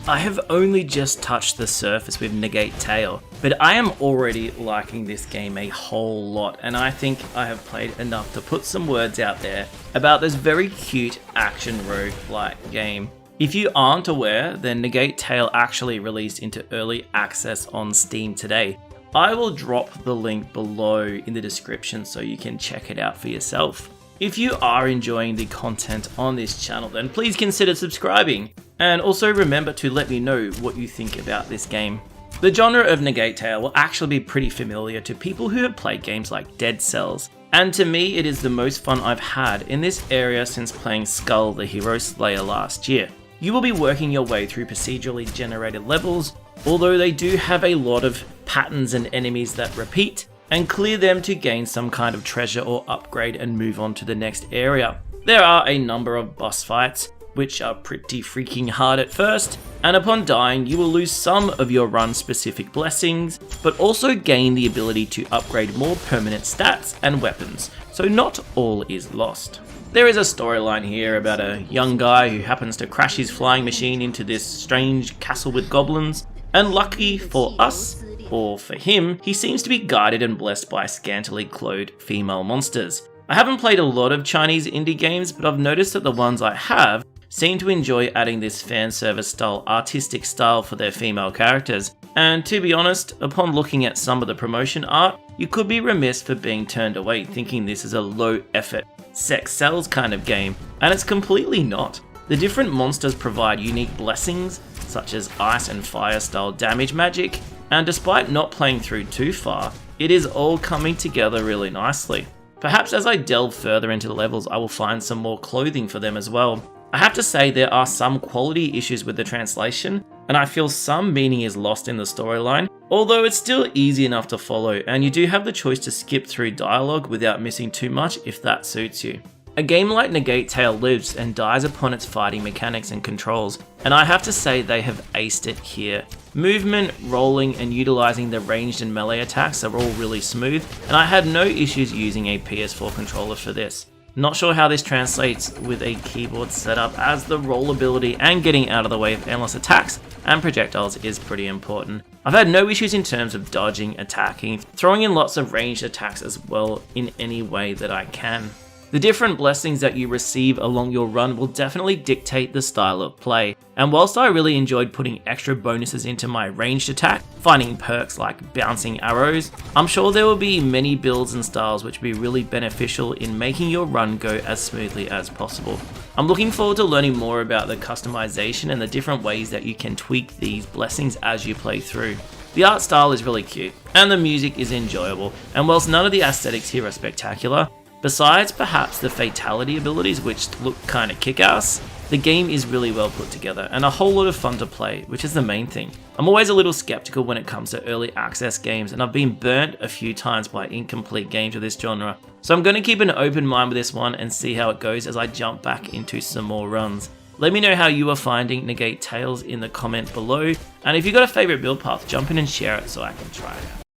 I have only just touched the surface with Nigate Tale, but I am already liking this game a whole lot, and I think I have played enough to put some words out there about this very cute action roguelite game. If you aren't aware, then Nigate Tale actually released into early access on Steam today. I will drop the link below in the description so you can check it out for yourself. If you are enjoying the content on this channel, then please consider subscribing, and also remember to let me know what you think about this game. The genre of Nigate Tale will actually be pretty familiar to people who have played games like Dead Cells, and to me it is the most fun I've had in this area since playing Skull the Hero Slayer last year. You will be working your way through procedurally generated levels, although they do have a lot of patterns and enemies that repeat, and clear them to gain some kind of treasure or upgrade and move on to the next area. There are a number of boss fights, which are pretty freaking hard at first, and upon dying you will lose some of your run specific blessings, but also gain the ability to upgrade more permanent stats and weapons, so not all is lost. There is a storyline here about a young guy who happens to crash his flying machine into this strange castle with goblins, and lucky for us, or for him, he seems to be guided and blessed by scantily clothed female monsters. I haven't played a lot of Chinese indie games, but I've noticed that the ones I have seem to enjoy adding this fan service style artistic style for their female characters, and to be honest, upon looking at some of the promotion art, you could be remiss for being turned away thinking this is a low effort, sex sells kind of game, and it's completely not. The different monsters provide unique blessings, such as ice and fire style damage magic, and despite not playing through too far, it is all coming together really nicely. Perhaps as I delve further into the levels I will find some more clothing for them as well. I have to say there are some quality issues with the translation, and I feel some meaning is lost in the storyline, although it's still easy enough to follow, and you do have the choice to skip through dialogue without missing too much if that suits you. A game like Nigate Tale lives and dies upon its fighting mechanics and controls, and I have to say they have aced it here. Movement, rolling, and utilising the ranged and melee attacks are all really smooth, and I had no issues using a PS4 controller for this. Not sure how this translates with a keyboard setup, as the roll ability and getting out of the way of endless attacks and projectiles is pretty important. I've had no issues in terms of dodging, attacking, throwing in lots of ranged attacks as well in any way that I can. The different blessings that you receive along your run will definitely dictate the style of play, and whilst I really enjoyed putting extra bonuses into my ranged attack, finding perks like bouncing arrows, I'm sure there will be many builds and styles which will be really beneficial in making your run go as smoothly as possible. I'm looking forward to learning more about the customization and the different ways that you can tweak these blessings as you play through. The art style is really cute, and the music is enjoyable, and whilst none of the aesthetics here are spectacular, besides perhaps the fatality abilities which look kinda kick-ass, the game is really well put together and a whole lot of fun to play, which is the main thing. I'm always a little skeptical when it comes to early access games, and I've been burnt a few times by incomplete games of this genre, so I'm going to keep an open mind with this one and see how it goes as I jump back into some more runs. Let me know how you are finding Nigate Tales in the comment below, and if you've got a favourite build path, jump in and share it so I can try it out.